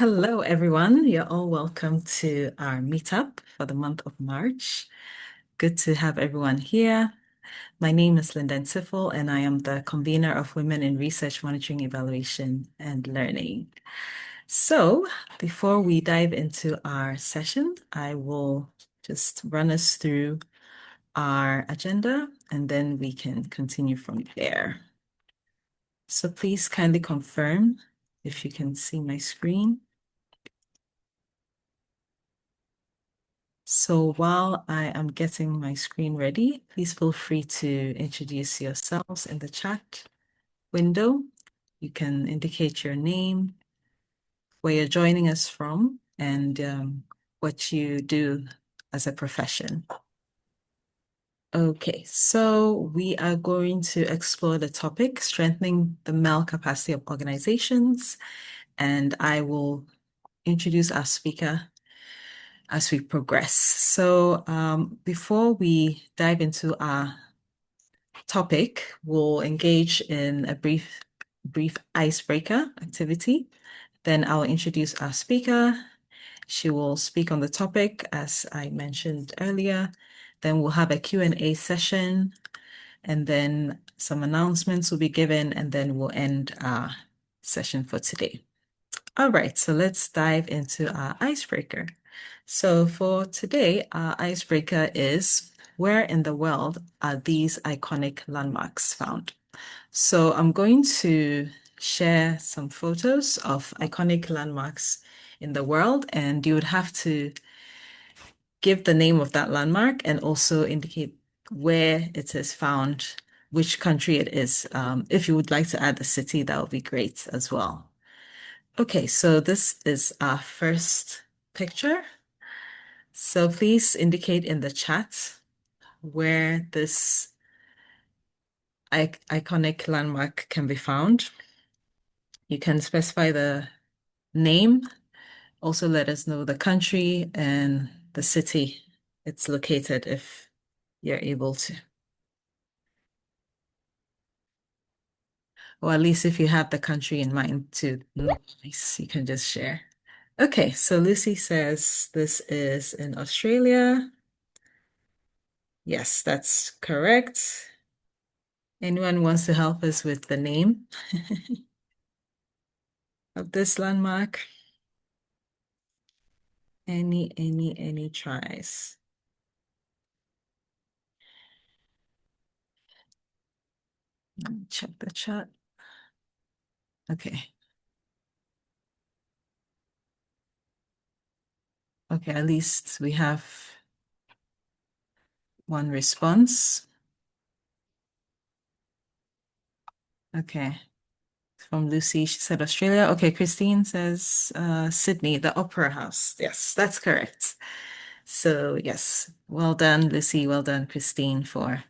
Hello, everyone. You're all welcome to our meetup for the month of March. Good to have everyone here. My name is Linda Tiffel, and I am the convener of Women in Research Monitoring, Evaluation, and Learning. So, before we dive into our session, I will just run us through our agenda, and then we can continue from there. So please kindly confirm if you can see my screen. So while I am getting my screen ready, please feel free to introduce yourselves in the chat window. You can indicate your name, where you're joining us from, and what you do as a profession. Okay, so we are going to explore the topic, strengthening the MEL capacity of organizations, and I will introduce our speaker as we progress. So before we dive into our topic, we'll engage in a brief icebreaker activity. Then I'll introduce our speaker. She will speak on the topic, as I mentioned earlier. Then we'll have a Q&A session, and then some announcements will be given, and then we'll end our session for today. All right, so let's dive into our icebreaker. So for today, our icebreaker is, where in the world are these iconic landmarks found? So I'm going to share some photos of iconic landmarks in the world, and you would have to give the name of that landmark and also indicate where it is found, which country it is. If you would like to add the city, that would be great as well. Okay, so this is our first picture. So please indicate in the chat where this iconic landmark can be found. You can specify the name, also let us know the country and the city it's located if you're able to. Or at least if you have the country in mind to noise, you can just share. Okay, so Lucy says this is in Australia. Yes, that's correct. Anyone wants to help us with the name of this landmark? Any tries? Let me check the chat. Okay. Okay, at least we have one response. Okay. From Lucy, she said Australia. Okay, Christine says Sydney, the Opera House. Yes, that's correct. So yes, well done, Lucy. Well done, Christine, for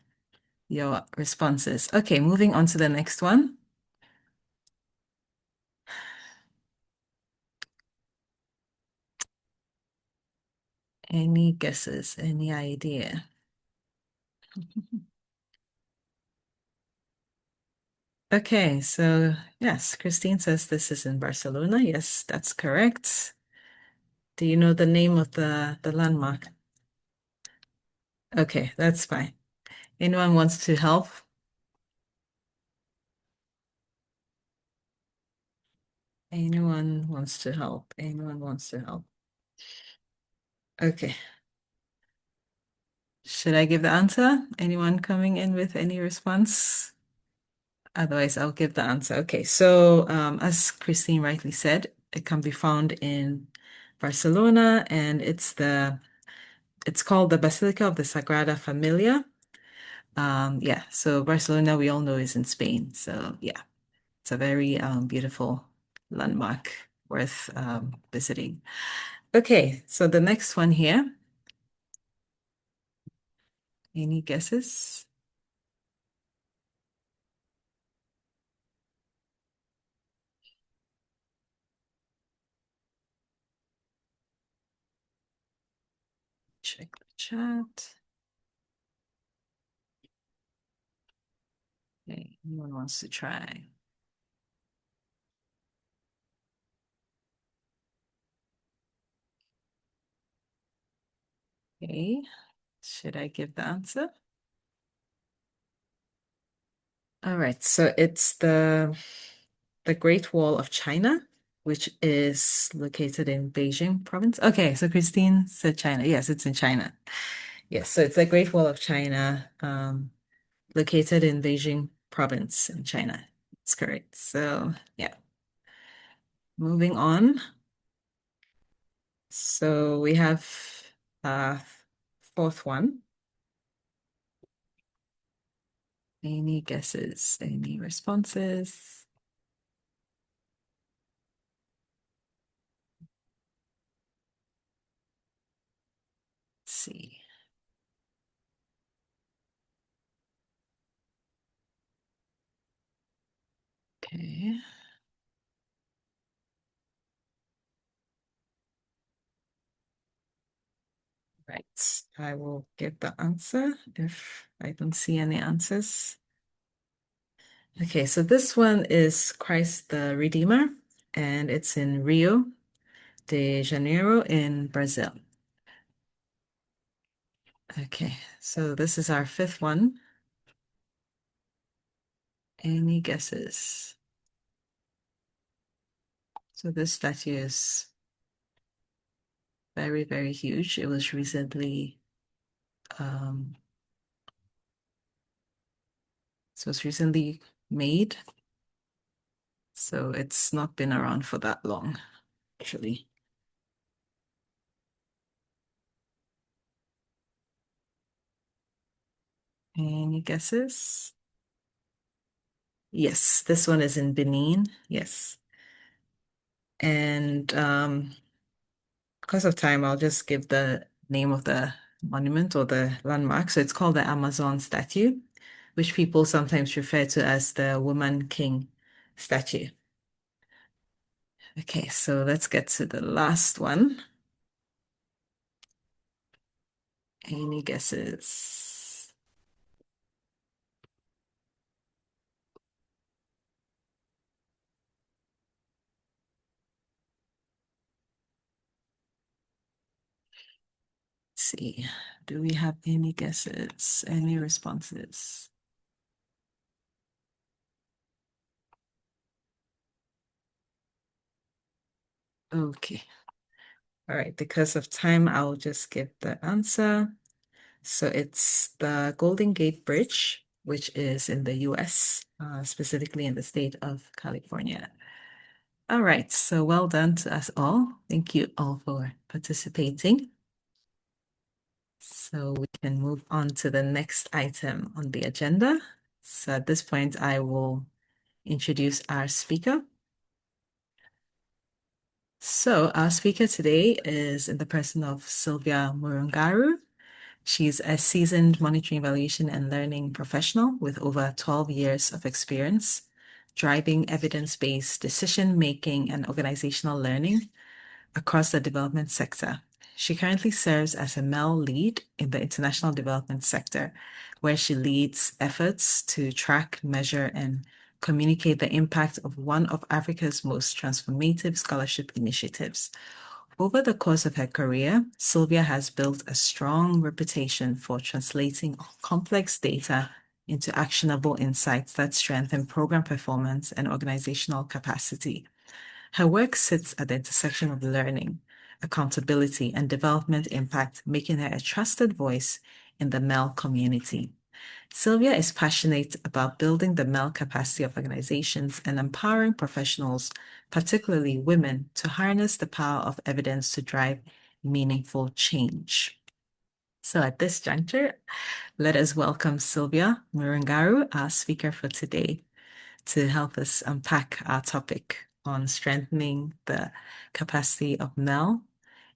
your responses. Okay, moving on to the next one. Any guesses? Any idea? Okay, so yes, Christine says this is in Barcelona. Yes, that's correct. Do you know the name of the landmark? Okay, that's fine. Anyone wants to help? Anyone wants to help? Anyone wants to help? Okay. Should I give the answer? Anyone coming in with any response? Otherwise, I'll give the answer. Okay, so as Christine rightly said, it can be found in Barcelona, and it's called the Basilica of the Sagrada Familia. Yeah, so Barcelona, we all know, is in Spain. So yeah, it's a very beautiful landmark worth visiting. Okay, so the next one here. Any guesses? Check the chat. Okay, anyone wants to try? Okay, should I give the answer? All right, so it's the Great Wall of China, which is located in Beijing province. Okay, so Christine said China. Yes, it's in China. Yes, so it's the Great Wall of China, located in Beijing province in China. That's correct. So yeah, moving on. So we have uh fourth one. Any guesses? Any responses? Let's see. Okay. Right. I will give the answer if I don't see any answers. Okay, so this one is Christ the Redeemer, and it's in Rio de Janeiro in Brazil. Okay, so this is our fifth one. Any guesses? So this statue is very, very huge. It was recently um made, so it's not been around for that long, actually. Any guesses? Yes, this one is in Benin. Yes. And because of time, I'll just give the name of the monument or the landmark. So it's called the Amazon statue, which people sometimes refer to as the Woman King statue. Okay, so let's get to the last one. Any guesses? Let's see. Do we have any guesses? Any responses? Okay. All right, because of time, I'll just give the answer. So it's the Golden Gate Bridge, which is in the US, specifically in the state of California. All right, so well done to us all. Thank you all for participating. So we can move on to the next item on the agenda. So at this point, I will introduce our speaker. So our speaker today is in the person of Sylvia Murungaru. She's a seasoned monitoring, evaluation, and learning professional with over 12 years of experience driving evidence-based decision-making and organizational learning across the development sector. She currently serves as a MEL lead in the international development sector, where she leads efforts to track, measure, and communicate the impact of one of Africa's most transformative scholarship initiatives. Over the course of her career, Sylvia has built a strong reputation for translating complex data into actionable insights that strengthen program performance and organizational capacity. Her work sits at the intersection of learning, accountability, and development impact, making her a trusted voice in the MEL community. Sylvia is passionate about building the MEL capacity of organizations and empowering professionals, particularly women, to harness the power of evidence to drive meaningful change. So at this juncture, let us welcome Sylvia Murungaru, our speaker for today, to help us unpack our topic on strengthening the capacity of MEL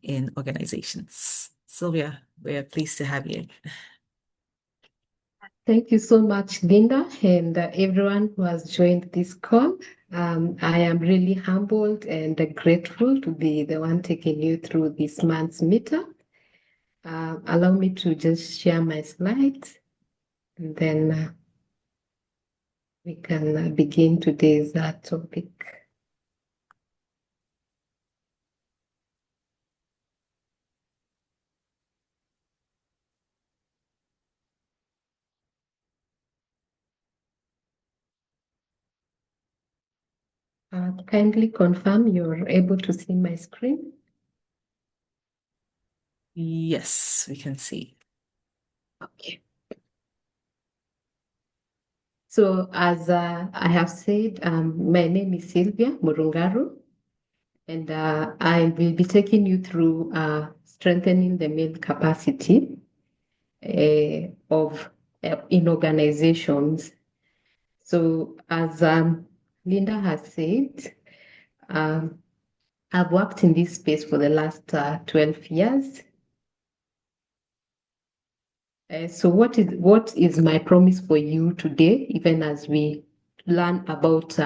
in organizations. Sylvia, we are pleased to have you. Thank you so much, Linda, and everyone who has joined this call. I am really humbled and grateful to be the one taking you through this month's meetup. Allow me to just share my slides, and then we can begin today's topic. Kindly confirm you're able to see my screen. Yes, we can see. Okay. So as I have said, my name is Sylvia Murungaru, and I will be taking you through strengthening the male capacity of in organizations. So as Linda has said, um, I've worked in this space for the last 12 years. So what is my promise for you today, even as we learn about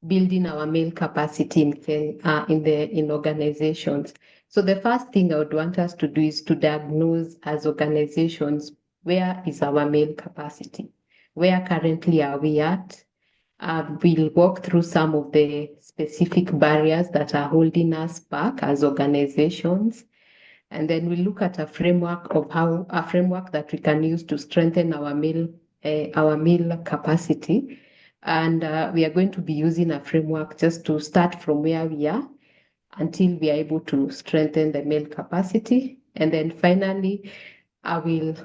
building our male capacity in organizations? So the first thing I would want us to do is to diagnose as organizations, where is our male capacity? Where currently are we at? We'll walk through some of the specific barriers that are holding us back as organizations. And then we look at a framework that we can use to strengthen our male capacity. And we are going to be using a framework just to start from where we are until we are able to strengthen the male capacity. And then finally, I will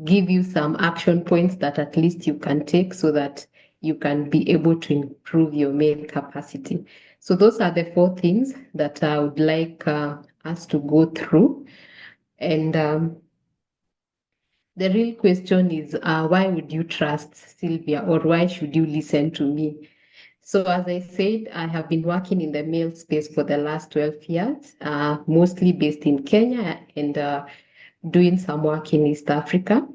give you some action points that at least you can take so that you can be able to improve your male capacity. So those are the four things that I would like us to go through. And the real question is, why would you trust Sylvia, or why should you listen to me? So as I said, I have been working in the male space for the last 12 years, mostly based in Kenya and doing some work in East Africa.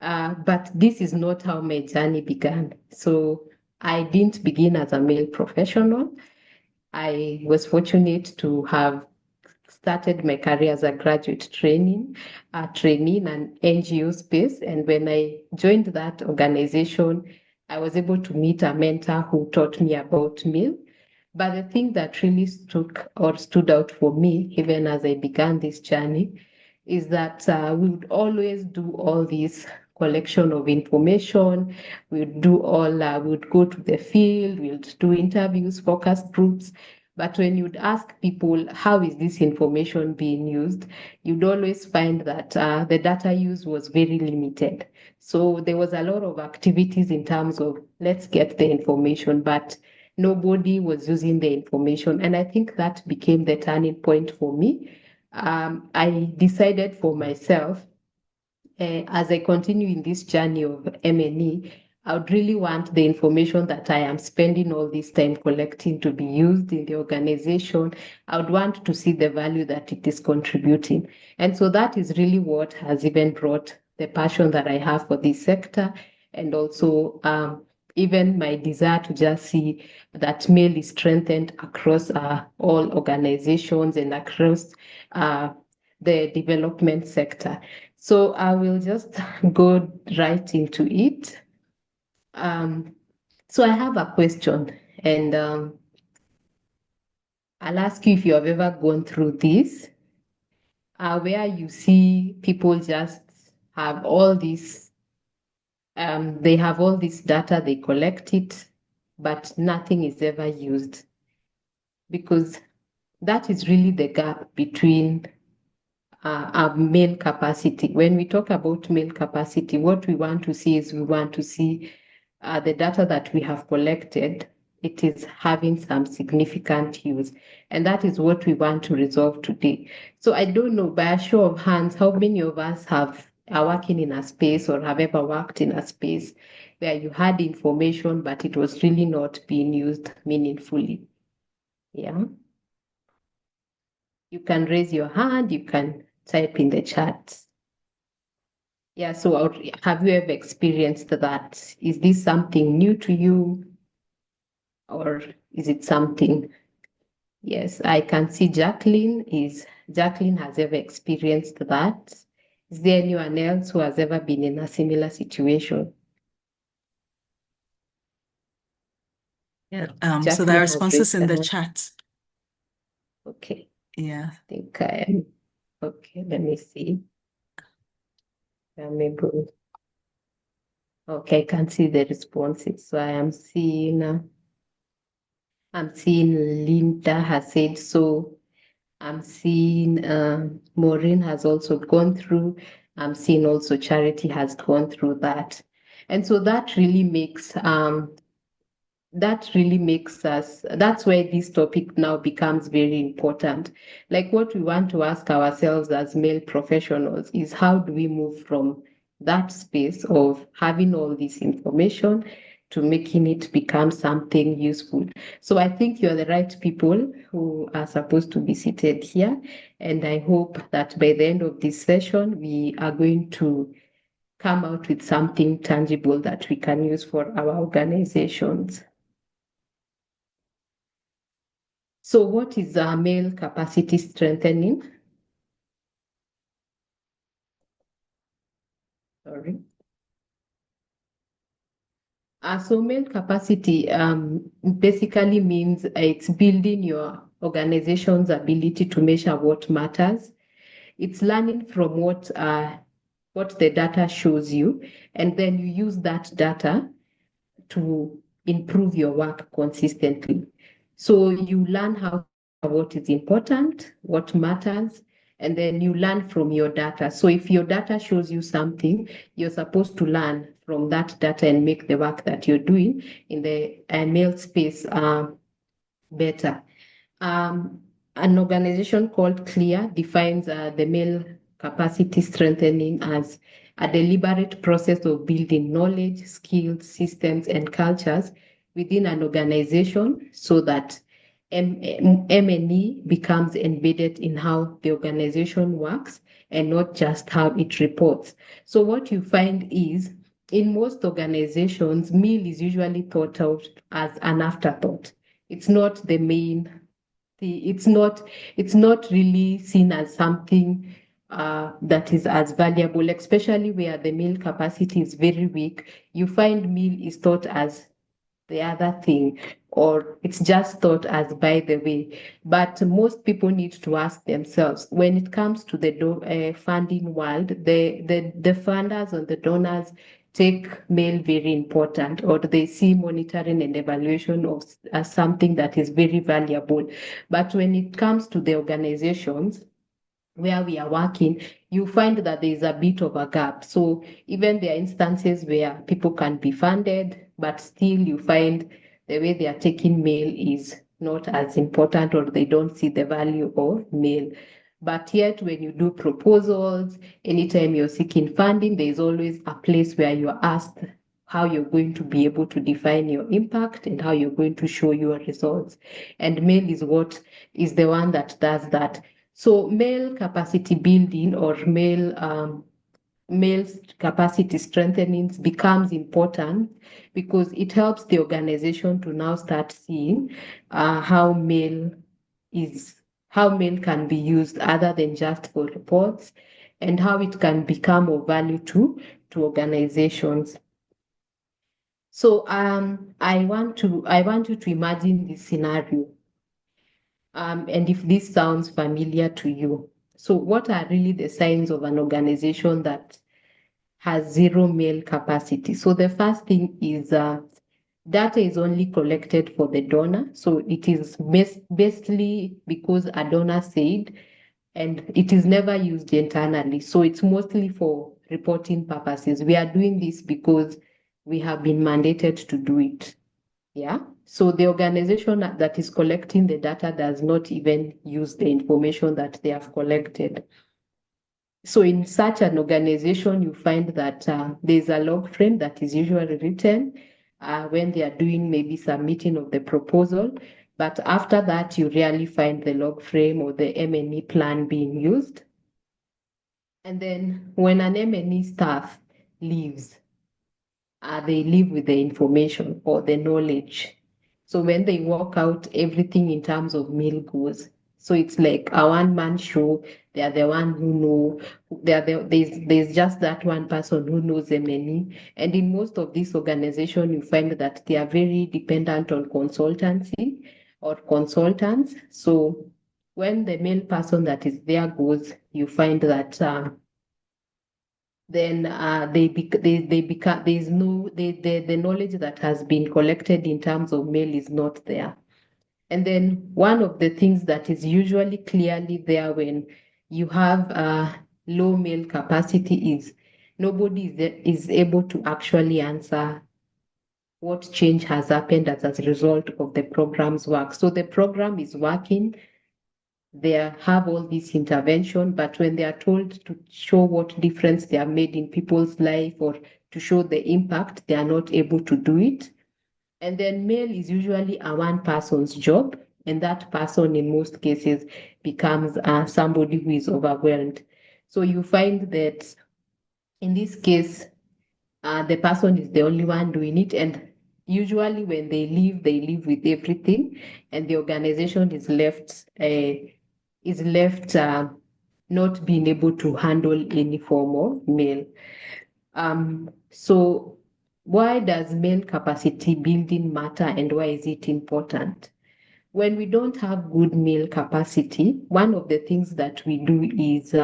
But this is not how my journey began. So I didn't begin as a male professional. I was fortunate to have started my career as a graduate trainee in an NGO space. And when I joined that organization, I was able to meet a mentor who taught me about meal. But the thing that really stood out for me, even as I began this journey, is that we would always do all this collection of information. We would go to the field, we would do interviews, focus groups. But when you'd ask people, how is this information being used, you'd always find that the data use was very limited. So there was a lot of activities in terms of let's get the information, but nobody was using the information. And I think that became the turning point for me. I decided for myself, as I continue in this journey of MNE, I would really want the information that I am spending all this time collecting to be used in the organization. I would want to see the value that it is contributing. And so that is really what has even brought the passion that I have for this sector, and also even my desire to just see that MEL is strengthened across all organizations and across the development sector. So I will just go right into it. So I have a question, and I'll ask you if you have ever gone through this, where you see people just have all this, they have all this data, they collect it, but nothing is ever used. Because that is really the gap between our male capacity. When we talk about male capacity, what we want to see is we want to see the data that we have collected, it is having some significant use. And that is what we want to resolve today. So I don't know, by a show of hands, how many of us are working in a space or have ever worked in a space where you had information, but it was really not being used meaningfully. Yeah. You can raise your hand, you can type in the chat. Yeah, so have you ever experienced that? Is this something new to you, or is it something? Yes, I can see Jacqueline has ever experienced that. Is there anyone else who has ever been in a similar situation? Yeah. So there are Jacqueline has responses raised in her the hand. chat. Okay, Yeah. I think I am. Okay, let me see. I'm able. Okay, I can see the responses. So I am seeing I'm seeing Linda has said so. I'm seeing Maureen has also gone through. I'm seeing also Charity has gone through that. And so that's where this topic now becomes very important. Like what we want to ask ourselves as male professionals is how do we move from that space of having all this information to making it become something useful. So I think you're the right people who are supposed to be seated here. And I hope that by the end of this session, we are going to come out with something tangible that we can use for our organizations. So what is male capacity strengthening? Sorry. So male capacity basically means it's building your organization's ability to measure what matters. It's learning from what the data shows you, and then you use that data to improve your work consistently. So you learn how what is important, what matters, and then you learn from your data. So if your data shows you something, you're supposed to learn from that data and make the work that you're doing in the male space better. Um, an organization called CLEAR defines the male capacity strengthening as a deliberate process of building knowledge, skills, systems, and cultures within an organization so that M&E becomes embedded in how the organization works and not just how it reports. So what you find is in most organizations, meal is usually thought of as an afterthought. It's not the main it's not really seen as something that is as valuable, especially where the male capacity is very weak. You find meal is thought as the other thing, or it's just thought as by the way. But most people need to ask themselves when it comes to the funding world, the funders or the donors take mail very important, or they see monitoring and evaluation of as something that is very valuable. But when it comes to the organizations where we are working, you find that there is a bit of a gap. So even there are instances where people can be funded, but still you find the way they are taking mail is not as important, or they don't see the value of mail. But yet, when you do proposals, anytime you're seeking funding, there is always a place where you're asked how you're going to be able to define your impact and how you're going to show your results. And mail is what is the one that does that. So male capacity building or male capacity strengthening becomes important because it helps the organization to now start seeing how is how male can be used other than just for reports, and how it can become of value to organizations. So I want you to imagine this scenario. And if this sounds familiar to you, so what are really the signs of an organization that has zero male capacity? So the first thing is data is only collected for the donor. So it is basically because a donor said, and it is never used internally. So it's mostly for reporting purposes. We are doing this because we have been mandated to do it. Yeah. So the organization that is collecting the data does not even use the information that they have collected. So in such an organization, you find that there's a log frame that is usually written when they are doing maybe submitting of the proposal. But after that, you rarely find the log frame or the M&E plan being used. And then when an M&E staff leaves, they live with the information or the knowledge. So when they walk out, everything in terms of meal goes. So it's like a one-man show. They are the one who know. There's just that one person who knows them many. And in most of these organizations, you find that they are very dependent on consultancy or consultants. So when the male person that is there goes, you find that then they become there's no the knowledge that has been collected in terms of mail is not there. And then one of the things that is usually clearly there when you have a low male capacity is nobody is able to actually answer what change has happened as a result of the program's work. So the program is working, they have all this intervention, but when they are told to show what difference they have made in people's life or to show the impact, they are not able to do it. And then MEL is usually a one person's job, and that person in most cases becomes somebody who is overwhelmed. So you find that in this case, the person is the only one doing it, and usually when they leave with everything, and the organization is left not being able to handle any form of MEL. So why does male capacity building matter and why is it important? When we don't have good male capacity, one of the things that we do is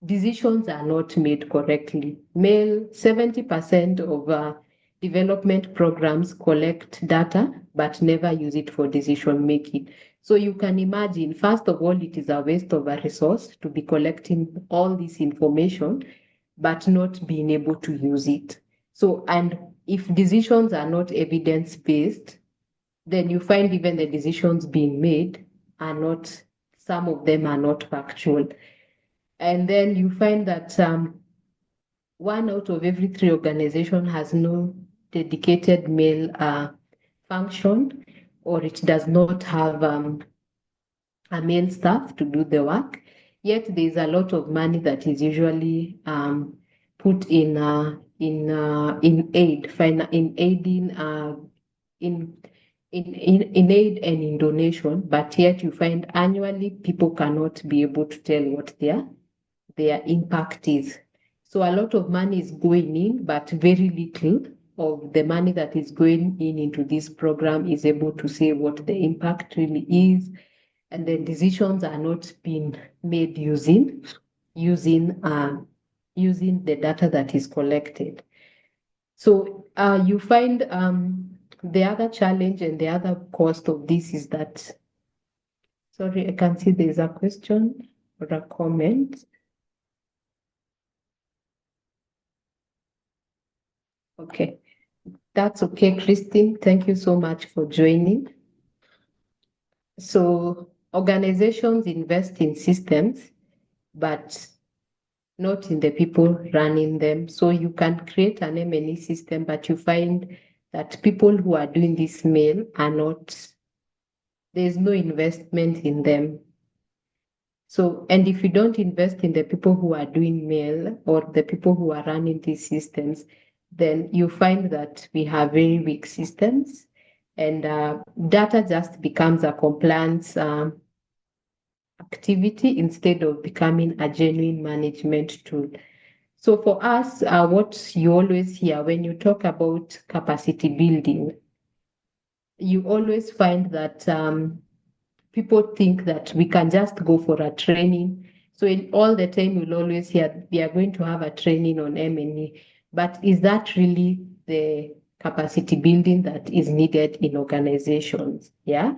decisions are not made correctly. 70% of development programs collect data but never use it for decision making. So you can imagine, first of all, it is a waste of a resource to be collecting all this information but not being able to use it. So, and if decisions are not evidence-based, then you find even the decisions being made are not, some of them are not factual. And then you find that 1 out of every 3 organizations has no dedicated male function, or it does not have a male staff to do the work. Yet there is a lot of money that is usually put in aid, in aiding in aid and in donation, but yet you find annually people cannot be able to tell what their impact is. So a lot of money is going in, but very little of the money that is going in into this program is able to say what the impact really is, and the decisions are not being made using the data that is collected. So you find the other challenge and the other cost of this is that, sorry, I can see there's a question or a comment. Okay, that's okay, Christine. Thank you so much for joining. So organizations invest in systems, but not in the people running them. So you can create an M&E system, but you find that people who are doing this MEL are not, there's no investment in them. So, and if you don't invest in the people who are doing MEL or the people who are running these systems, then you find that we have very weak systems, and data just becomes a compliance activity instead of becoming a genuine management tool. So for us, what you always hear when you talk about capacity building, you always find that people think that we can just go for a training. So in all the time, you'll always hear we are going to have a training on M&E. But is that really the capacity building that is needed in organizations? Yeah?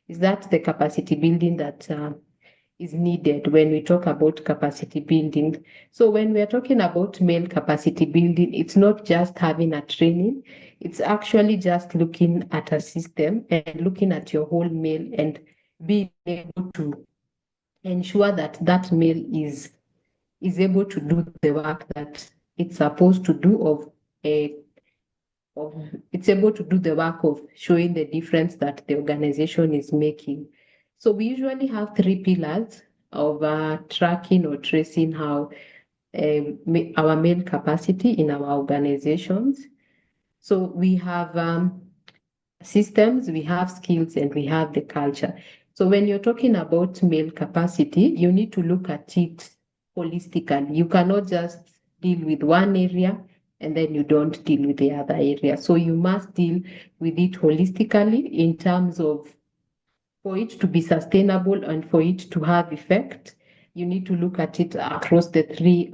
Is that the capacity building that is needed when we talk about capacity building? So when we are talking about male capacity building, it's not just having a training, it's actually just looking at a system and looking at your whole male and being able to ensure that that male is able to do the work that it's supposed to do it's able to do the work of showing the difference that the organization is making. So we usually have 3 pillars of tracking or tracing how our male capacity in our organizations. So we have systems, we have skills, and we have the culture. So when you're talking about male capacity, you need to look at it holistically. You cannot just deal with one area and then you don't deal with the other area. So you must deal with it holistically in terms of, for it to be sustainable and for it to have effect, you need to look at it across the 3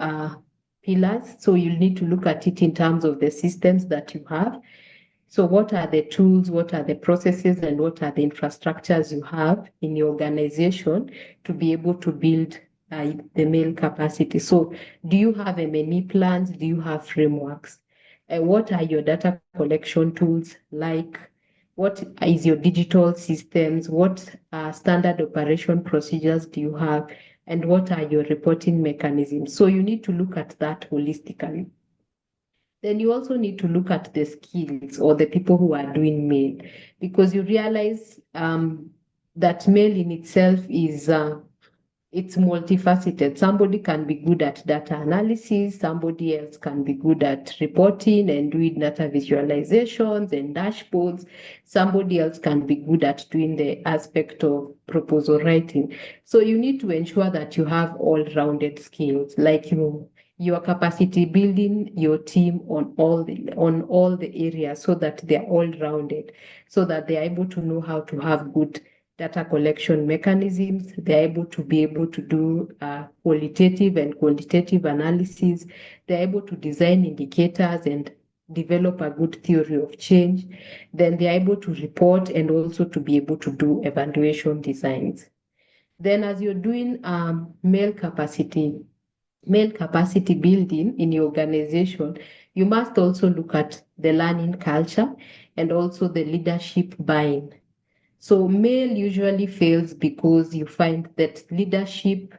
pillars. So you need to look at it in terms of the systems that you have. So what are the tools, what are the processes, and what are the infrastructures you have in your organization to be able to build the MEL capacity? So do you have M&E plans? Do you have frameworks? What are your data collection tools like? What is your digital systems? What standard operation procedures do you have? And what are your reporting mechanisms? So you need to look at that holistically. Then you also need to look at the skills or the people who are doing MEL, because you realize that MEL in itself is it's multifaceted. Somebody can be good at data analysis, somebody else can be good at reporting and doing data visualizations and dashboards. Somebody else can be good at doing the aspect of proposal writing. So you need to ensure that you have all-rounded skills, like your capacity building your team on all the areas, so that they're all rounded, so that they're able to know how to have good data collection mechanisms. They're able to do qualitative and quantitative analysis. They're able to design indicators and develop a good theory of change. Then they're able to report and also to be able to do evaluation designs. Then as you're doing MEL capacity building in your organization, you must also look at the learning culture and also the leadership buy-in. So MEL usually fails because you find that leadership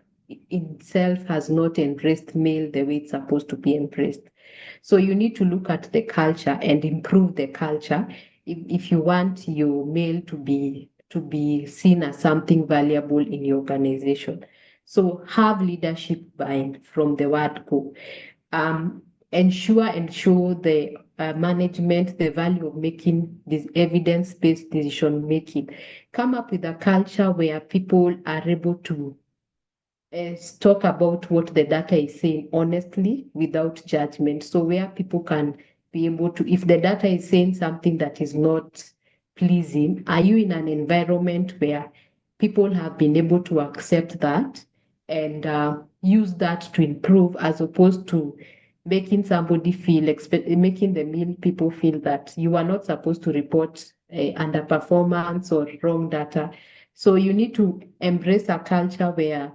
itself has not embraced MEL the way it's supposed to be embraced. So you need to look at the culture and improve the culture if you want your MEL to be seen as something valuable in your organization. So have leadership buy-in from the word go. Ensure and show the management the value of making this evidence-based decision making. Come up with a culture where people are able to talk about what the data is saying honestly without judgment. So where people can be able to, if the data is saying something that is not pleasing, are you in an environment where people have been able to accept that and use that to improve, as opposed to making somebody feel, making the MEL people feel that you are not supposed to report underperformance or wrong data. So you need to embrace a culture where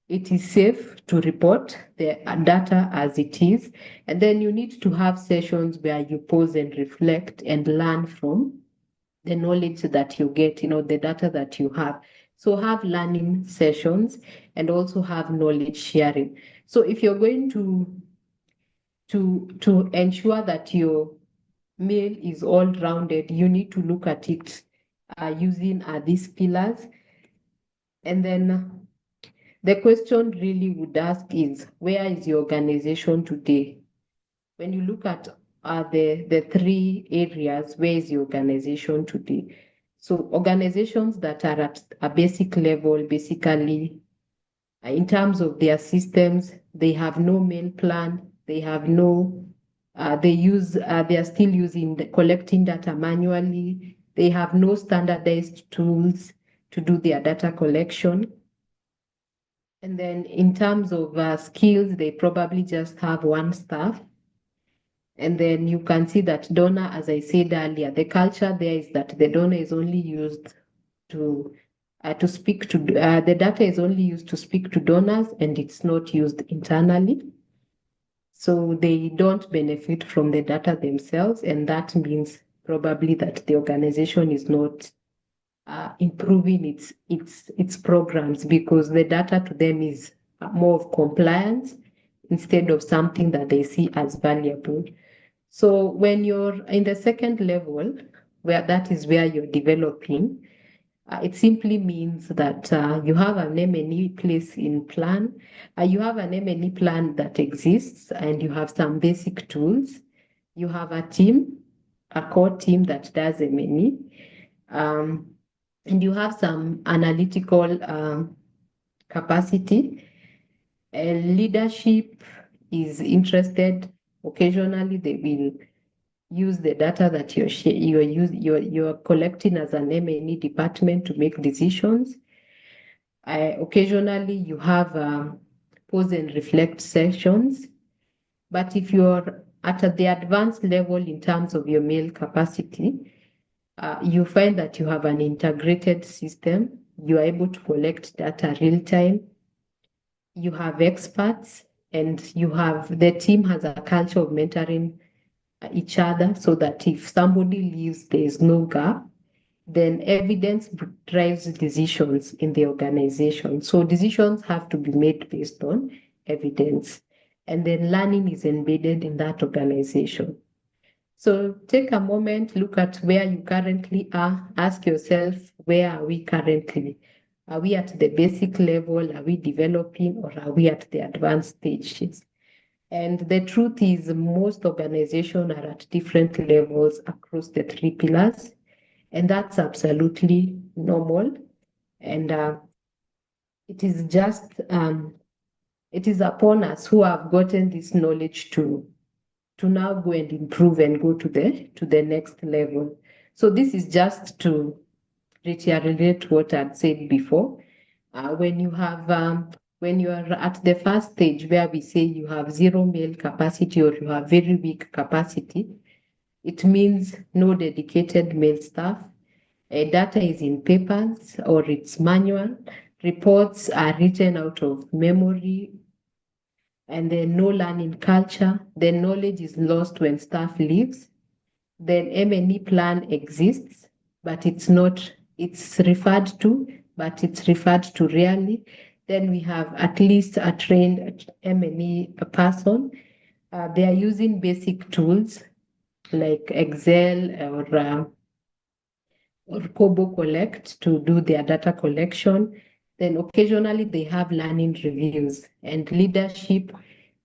it is safe to report the data as it is. And then you need to have sessions where you pause and reflect and learn from the knowledge that you get, the data that you have. So have learning sessions and also have knowledge sharing. So if you're going to ensure that your MEL is all rounded, you need to look at it using these pillars. And then the question really would ask is, where is your organization today? When you look at the three areas, where is your organization today? So organizations that are at a basic level, basically, in terms of their systems, they have no MEL plan, they have no, they are still collecting data manually, they have no standardized tools to do their data collection. And then in terms of skills, they probably just have one staff. And then you can see that donor, as I said earlier, the culture there is that the donor is only used to speak to, the data is only used to speak to donors, and it's not used internally. So they don't benefit from the data themselves. And that means probably that the organization is not improving its programs, because the data to them is more of compliance instead of something that they see as valuable. So when you're in the second level, where that is where you're developing, it simply means that you have an M&E place in plan. You have an M&E plan that exists, and you have some basic tools. You have a team, a core team that does M&E. And you have some analytical capacity. Leadership is interested. Occasionally, they will use the data that you're collecting as an M&E department to make decisions. Occasionally, you have pause and reflect sessions. But if you're at the advanced level in terms of your MEL capacity, you find that you have an integrated system. You are able to collect data real time. You have experts, and the team has a culture of mentoring each other, so that if somebody leaves, there is no gap. Then evidence drives decisions in the organization. So decisions have to be made based on evidence. And then learning is embedded in that organization. So take a moment, look at where you currently are. Ask yourself, where are we currently? Are we at the basic level? Are we developing, or are we at the advanced stages? And the truth is, most organizations are at different levels across the three pillars. And that's absolutely normal. And it is just, it is upon us who have gotten this knowledge to now go and improve and go to the next level. So this is just to reiterate what I'd said before. When you are at the first stage where we say you have zero MEL capacity or you have very weak capacity, it means no dedicated MEL staff. Data is in papers or it's manual. Reports are written out of memory, and then no learning culture. Then knowledge is lost when staff leaves. Then M&E plan exists, but it's referred to, but it's referred to rarely. Then we have at least a trained M&E person. They are using basic tools like Excel or Kobo Collect to do their data collection. Then occasionally they have learning reviews, and leadership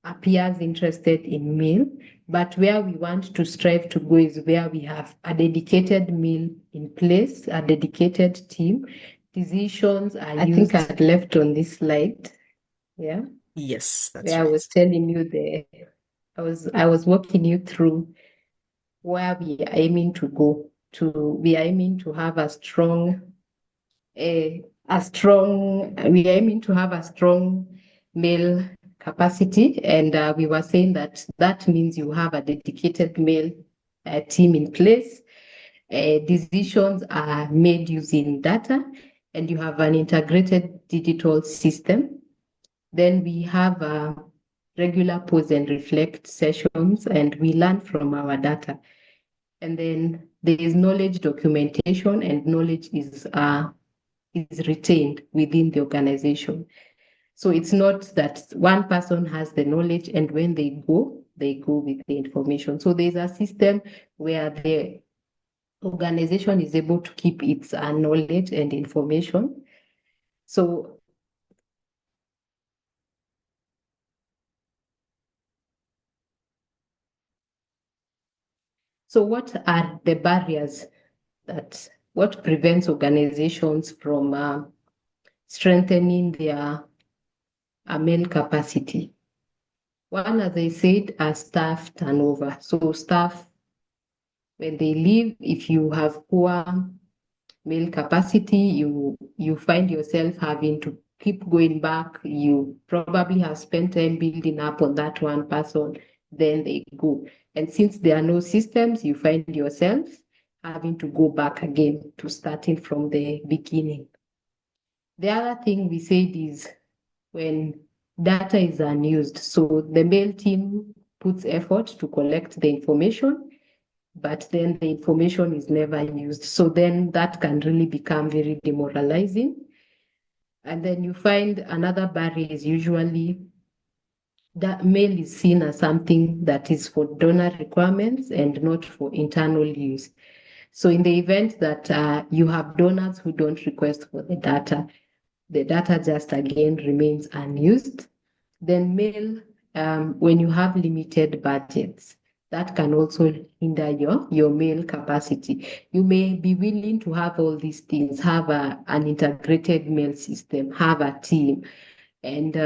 appears interested in MEL. But where we want to strive to go is where we have a dedicated MEL in place, a dedicated team. Decisions are I think I had left on this slide. Yeah. Yes, that's Where I right. was telling you I was walking you through where we are aiming to go. We are aiming to have a strong MEL capacity, and we were saying that means you have a dedicated MEL team in place. Decisions are made using data, and you have an integrated digital system. Then we have regular pause and reflect sessions, and we learn from our data. And then there is knowledge documentation, and knowledge is retained within the organization. So it's not that one person has the knowledge and when they go with the information. So there's a system where the organization is able to keep its knowledge and information. So what are the barriers what prevents organizations from strengthening their MEL capacity? One, as I said, are staff turnover. So staff, when they leave, if you have poor MEL capacity, you find yourself having to keep going back. You probably have spent time building up on that one person, then they go. And since there are no systems, you find yourself having to go back again to starting from the beginning. The other thing we said is when data is unused. So the MEL team puts effort to collect the information, but then the information is never used. So then that can really become very demoralizing. And then you find another barrier is usually that MEL is seen as something that is for donor requirements and not for internal use. So in the event that you have donors who don't request for the data just again remains unused. Then MEL, when you have limited budgets, that can also hinder your MEL capacity. You may be willing to have all these things, have an integrated MEL system, have a team, and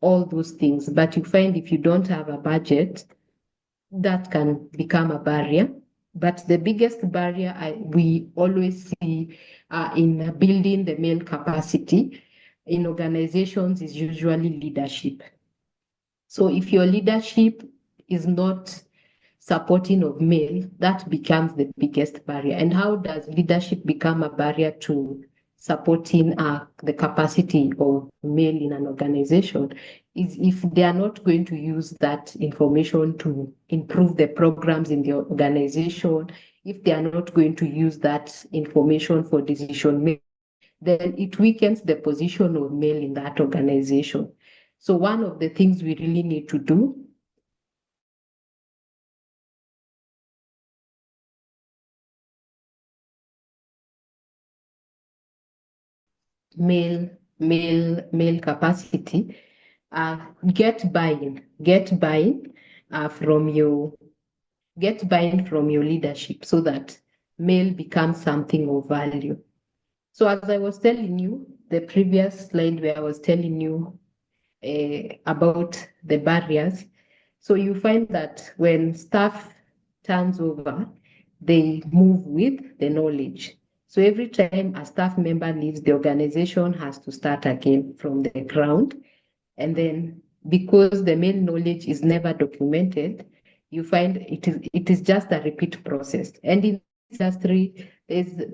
all those things. But you find if you don't have a budget, that can become a barrier. But the biggest barrier we always see in building the MEL capacity in organizations is usually leadership. So if your leadership is not supporting of MEL, that becomes the biggest barrier. And how does leadership become a barrier to supporting the capacity of MEL in an organization? Is if they are not going to use that information to improve the programs in the organization, if they are not going to use that information for decision making, then it weakens the position of MEL in that organization. So one of the things we really need to do male capacity, get buy-in from your leadership so that male becomes something of value. So as I was telling you, the previous slide where I was telling you about the barriers, so you find that when staff turns over, they move with the knowledge. So every time a staff member leaves, the organization has to start again from the ground. And then because the main knowledge is never documented, you find it is just a repeat process. And in industry,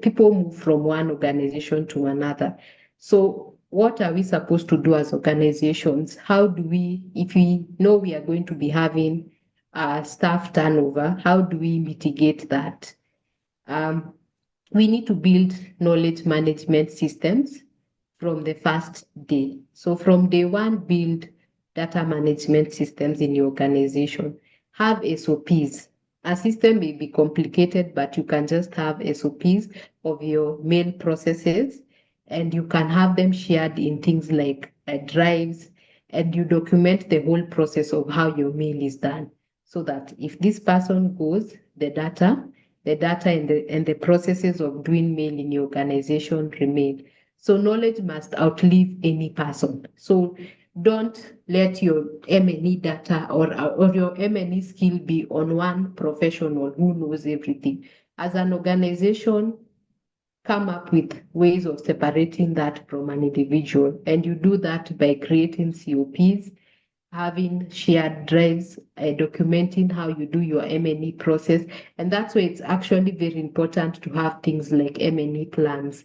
people move from one organization to another. So what are we supposed to do as organizations? How do we, if we know we are going to be having staff turnover, how do we mitigate that? We need to build knowledge management systems from the first day. So from day one, build data management systems in your organization. Have SOPs. A system may be complicated, but you can just have SOPs of your mail processes, and you can have them shared in things like drives, and you document the whole process of how your mail is done, so that if this person goes, the data and the processes of doing mail in your organization remain. So knowledge must outlive any person. So don't let your M&E data or your M&E skill be on one professional who knows everything. As an organization, come up with ways of separating that from an individual. And you do that by creating COPs, having shared drives, documenting how you do your M&E process. And that's why it's actually very important to have things like M&E plans,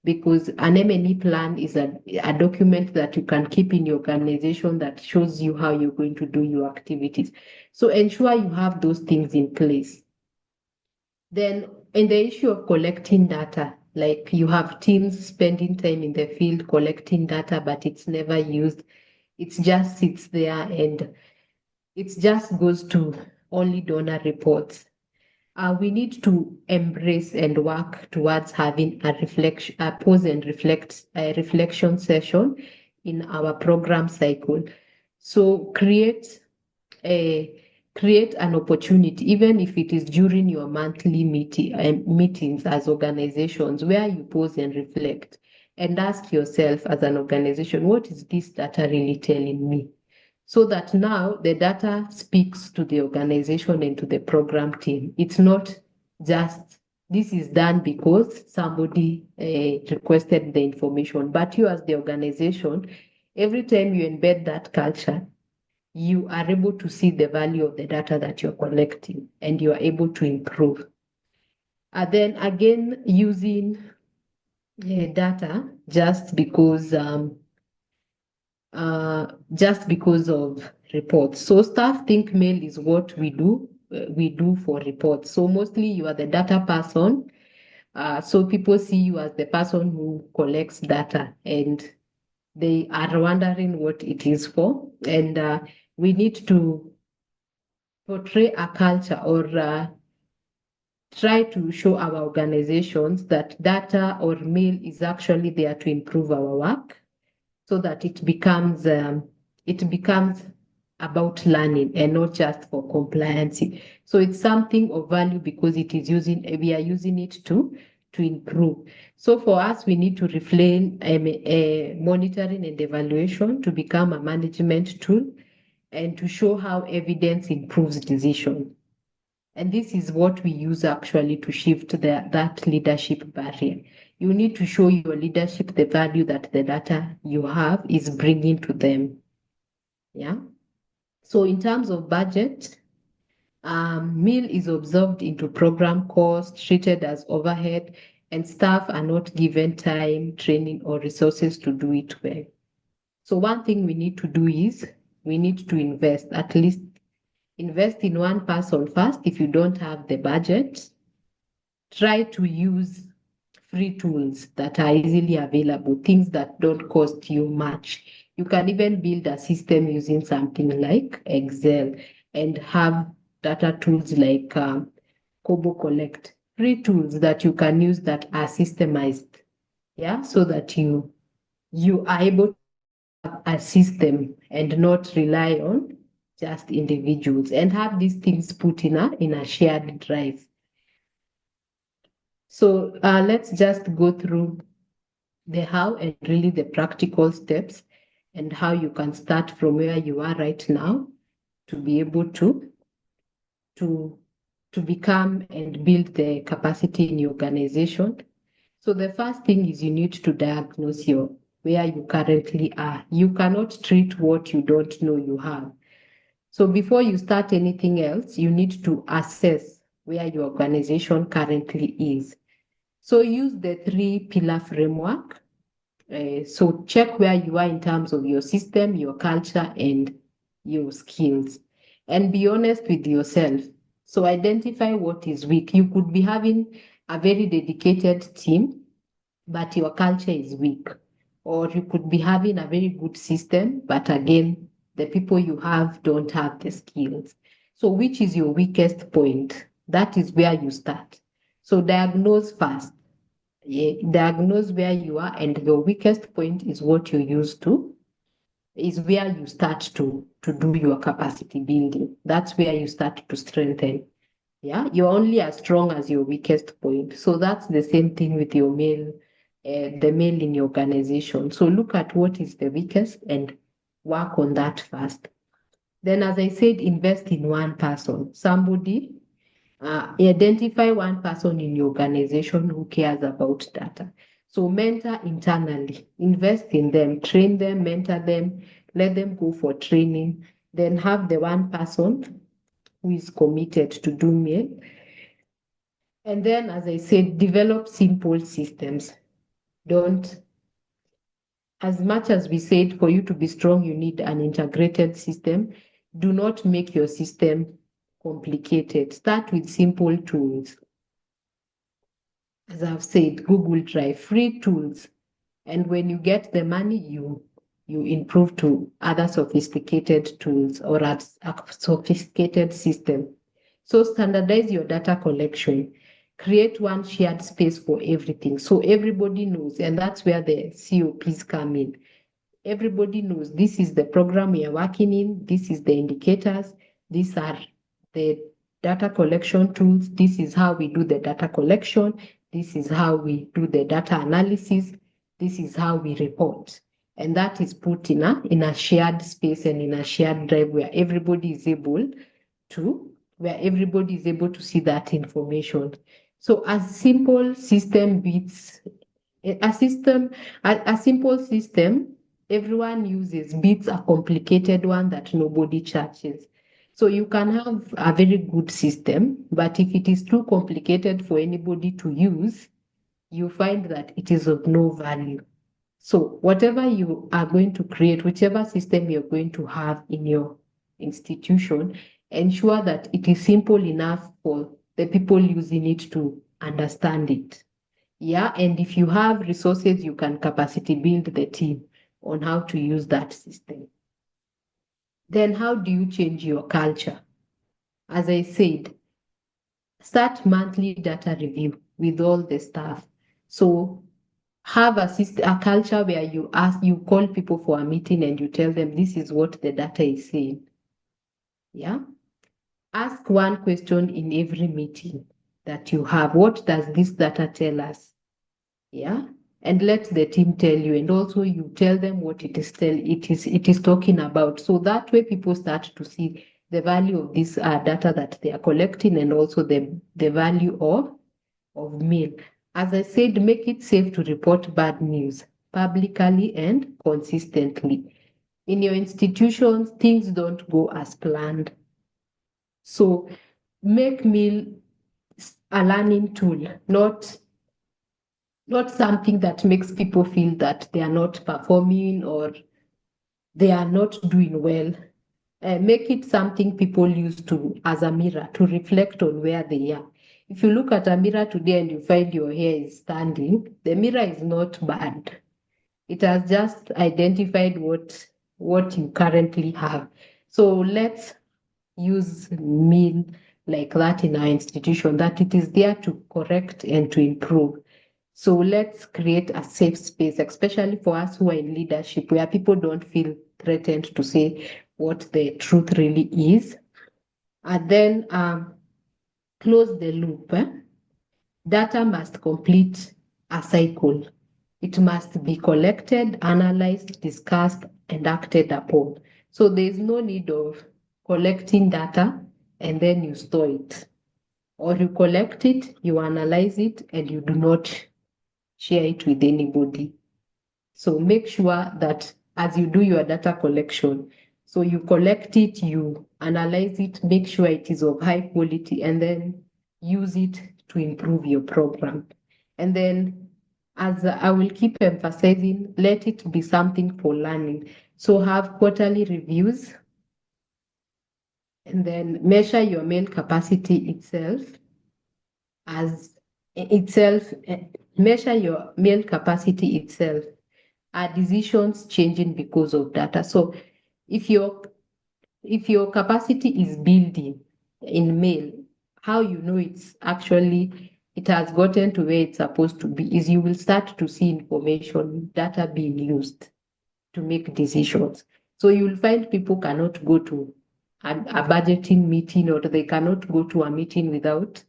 because an M&E plan is a document that you can keep in your organization that shows you how you're going to do your activities. So ensure you have those things in place. Then in the issue of collecting data, like you have teams spending time in the field collecting data, but it's never used. It just sits there and it just goes to only donor reports. We need to embrace and work towards having a pause and a reflection session in our program cycle. So create an opportunity, even if it is during your monthly meetings as organizations, where you pause and reflect and ask yourself as an organization, what is this data really telling me? So that now the data speaks to the organization and to the program team. It's not just this is done because somebody requested the information, but you as the organization, every time you embed that culture, you are able to see the value of the data that you're collecting and you are able to improve. And then again, using data just because of reports. So staff think mail is what we do for reports. So mostly you are the data person. So people see you as the person who collects data and they are wondering what it is for. And we need to portray a culture or try to show our organizations that data or mail is actually there to improve our work, so that it becomes about learning and not just for compliance. So it's something of value because we are using it to improve. So for us, we need to refrain monitoring and evaluation to become a management tool and to show how evidence improves decision. And this is what we use actually to shift that leadership barrier. You need to show your leadership the value that the data you have is bringing to them. Yeah. So in terms of budget, MEL is absorbed into program costs, treated as overhead, and staff are not given time, training, or resources to do it well. So one thing we need to do is we need to invest, at least invest in one person first. If you don't have the budget, try to use free tools that are easily available, things that don't cost you much. You can even build a system using something like Excel and have data tools like Kobo Collect, free tools that you can use that are systemized, yeah, so that you are able to have a system and not rely on just individuals, and have these things put in a shared drive. So let's just go through the how and really the practical steps and how you can start from where you are right now to be able to become and build the capacity in your organization. So the first thing is you need to diagnose where you currently are. You cannot treat what you don't know you have. So before you start anything else, you need to assess where your organization currently is. So use the 3-pillar framework. So check where you are in terms of your system, your culture, and your skills. And be honest with yourself. So identify what is weak. You could be having a very dedicated team, but your culture is weak. Or you could be having a very good system, but again, the people you have don't have the skills. So which is your weakest point? That is where you start. So diagnose first. Diagnose where you are, and your weakest point is what you use to, is where you start to do your capacity building. That's where you start to strengthen. Yeah, you're only as strong as your weakest point. So that's the same thing with your MEL, the MEL in your organization. So look at what is the weakest and work on that first. Then, as I said, invest in one person, somebody. Identify one person in your organization who cares about data. So mentor internally, invest in them, train them, mentor them, let them go for training. Then have the one person who is committed to do MEL. And then, as I said, develop simple systems. Don't, as much as we said, for you to be strong, you need an integrated system. Do not make your system complicated. Start with simple tools. As I've said, Google Drive, free tools. And when you get the money, you improve to other sophisticated tools or a sophisticated system. So standardize your data collection. Create one shared space for everything. So everybody knows, and that's where the COPs come in. Everybody knows this is the program we are working in, this is the indicators, these are the data collection tools, this is how we do the data collection, this is how we do the data analysis, this is how we report. And that is put in a shared space and in a shared drive where everybody is able to see that information. So a simple system beats a simple system everyone uses beats a complicated one that nobody touches. So you can have a very good system, but if it is too complicated for anybody to use, you find that it is of no value. So whatever you are going to create, whichever system you're going to have in your institution, ensure that it is simple enough for the people using it to understand it. Yeah, and if you have resources, you can capacity build the team on how to use that system. Then how do you change your culture? As I said, start monthly data review with all the staff. So have a culture where you call people for a meeting and you tell them this is what the data is saying. Yeah. Ask one question in every meeting that you have. What does this data tell us? Yeah. And let the team tell you, and also you tell them what it is talking about. So that way people start to see the value of this data that they are collecting, and also the value of MEL. As I said, make it safe to report bad news publicly and consistently. In your institutions, things don't go as planned. So make MEL a learning tool, not something that makes people feel that they are not performing or they are not doing well. Make it something people use to as a mirror to reflect on where they are. If you look at a mirror today and you find your hair is standing, the mirror is not bad. It has just identified what you currently have. So let's use MEL like that in our institution, that it is there to correct and to improve. So let's create a safe space, especially for us who are in leadership, where people don't feel threatened to say what the truth really is. And then close the loop. Data must complete a cycle. It must be collected, analyzed, discussed, and acted upon. So there is no need of collecting data and then you store it. Or you collect it, you analyze it, and you do not share it with anybody. So make sure that as you do your data collection, so you collect it, you analyze it, make sure it is of high quality, and then use it to improve your program. And then, as I will keep emphasizing, let it be something for learning. So have quarterly reviews, and then measure your MEL capacity itself as itself, measure your MEL capacity itself. Are decisions changing because of data? So if your capacity is building in MEL, how you know it has gotten to where it's supposed to be is you will start to see information, data being used to make decisions. So you will find people cannot go to a budgeting meeting, or they cannot go to a meeting without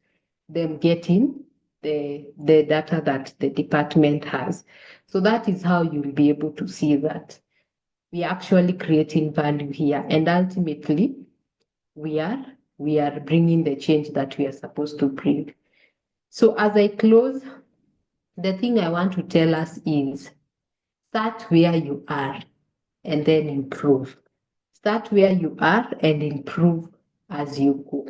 them getting the data that the department has. So that is how you'll be able to see that we are actually creating value here, and ultimately we are bringing the change that we are supposed to bring. So as I close, the thing I want to tell us is start where you are and then improve. Start where you are and improve as you go.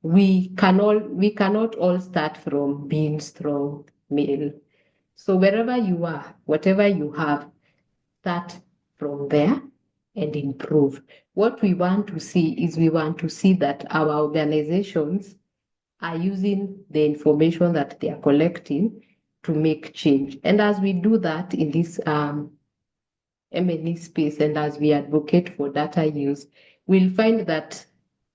We cannot all start from being strong male. So wherever you are, whatever you have, start from there and improve. What we want to see is we want to see that our organizations are using the information that they are collecting to make change. And as we do that in this M&E space, and as we advocate for data use, we'll find that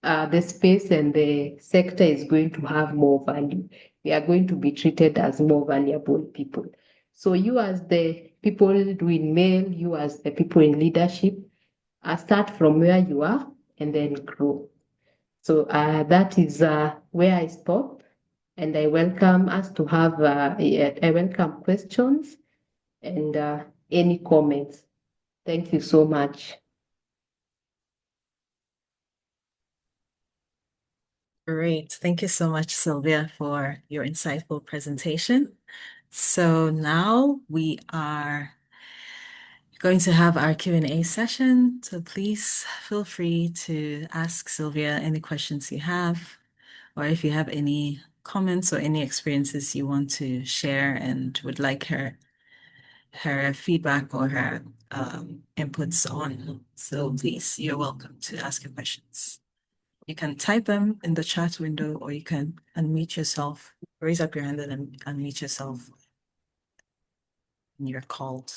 the space and the sector is going to have more value. We are going to be treated as more valuable people. So you as the people doing MEL, you as the people in leadership, start from where you are and then grow. So that is where I stop. And I welcome us to have, I welcome questions and any comments. Thank you so much. Great. Thank you so much, Sylvia, for your insightful presentation. So now we are going to have our Q&A session. So please feel free to ask Sylvia any questions you have, or if you have any comments or any experiences you want to share and would like her feedback or her inputs on. So please, you're welcome to ask your questions. You can type them in the chat window, or you can unmute yourself, raise up your hand and unmute yourself when you're called.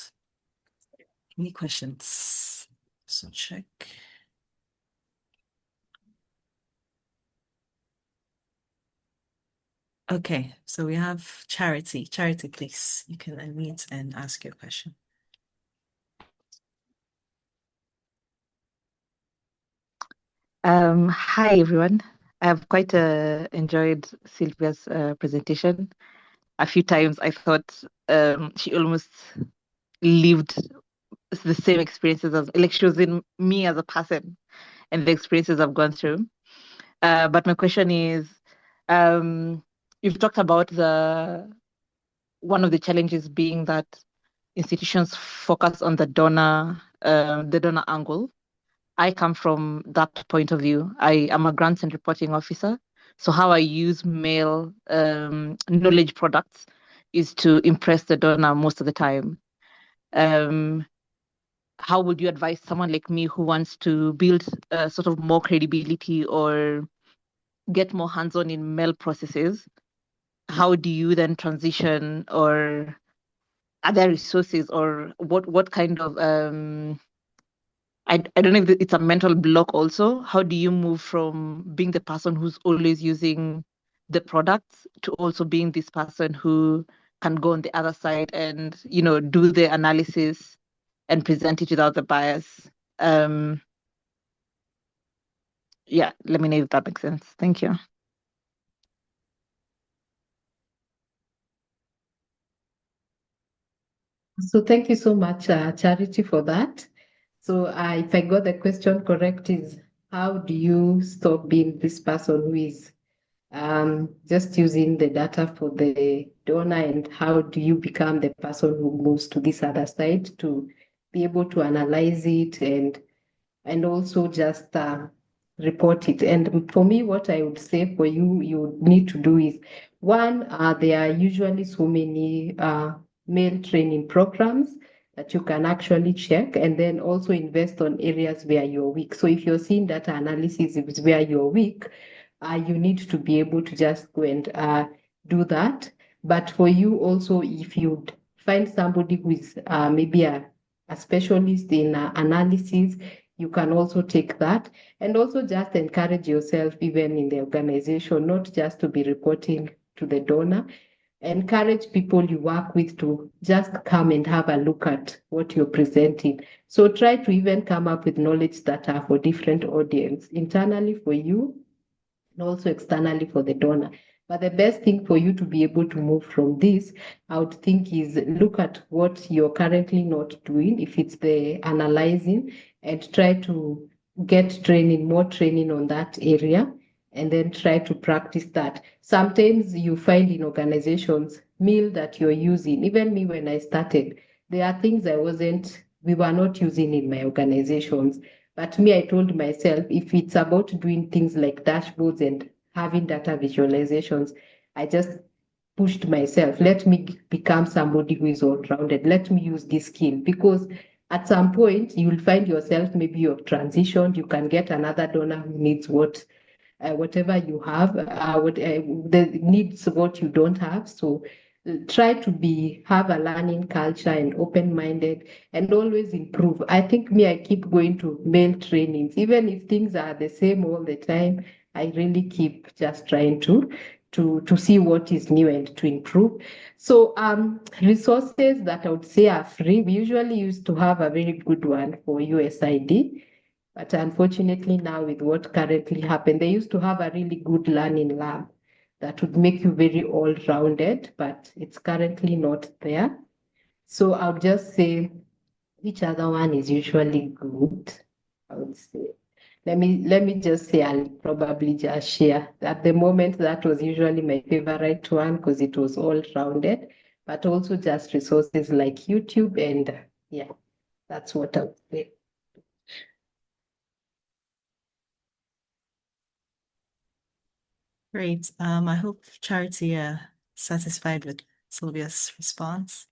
Any questions? So check. Okay, so we have Charity. Charity, please, you can unmute and ask your question. Hi, everyone. I've quite enjoyed Sylvia's presentation. A few times I thought she almost lived the same experiences as, like, she was in me as a person and the experiences I've gone through. But my question is, you've talked about one of the challenges being that institutions focus on the donor angle, I come from that point of view. I am a grants and reporting officer. So how I use MEL knowledge products is to impress the donor most of the time. Um, how would you advise someone like me who wants to build sort of more credibility or get more hands-on in MEL processes? How do you then transition, or are there resources, or what kind of I don't know if it's a mental block also. How do you move from being the person who's always using the products to also being this person who can go on the other side and, do the analysis and present it without the bias? Um, yeah, let me know if that makes sense. Thank you. So thank you so much, Charity, for that. So if I got the question correct, is how do you stop being this person who is just using the data for the donor, and how do you become the person who moves to this other side to be able to analyze it and also just report it. And for me, what I would say for you, you need to do is one, there are usually so many male training programs that you can actually check, and then also invest on areas where you're weak. So if you're seeing data analysis is where you're weak, you need to be able to just go and do that. But for you also, if you find somebody who is maybe a specialist in analysis, you can also take that, and also just encourage yourself even in the organization, not just to be reporting to the donor. Encourage people you work with to just come and have a look at what you're presenting. So try to even come up with knowledge that are for different audience, internally for you and also externally for the donor. But the best thing for you to be able to move from this, I would think, is look at what you're currently not doing, if it's the analyzing, and try to get training, more training on that area, and then try to practice that. Sometimes you find in organizations, meal that you're using, even me when I started, there are things we were not using in my organizations. But me, I told myself, if it's about doing things like dashboards and having data visualizations, I just pushed myself. Let me become somebody who is all-rounded. Let me use this skill, because at some point you'll find yourself, maybe you've transitioned, you can get another donor who needs whatever you have, the needs what you don't have. So try to have a learning culture and open-minded and always improve. I think me, I keep going to male trainings, even if things are the same all the time. I really keep just trying to see what is new and to improve. So resources that I would say are free. We usually used to have a very good one for USID. But unfortunately, now with what currently happened, they used to have a really good learning lab that would make you very all-rounded, but it's currently not there. So I'll just say which other one is usually good. I would say. Let me just say I'll probably just share. At the moment, that was usually my favorite one because it was all-rounded, but also just resources like YouTube, and yeah, that's what I would say. Great. I hope Charity satisfied with Sylvia's response.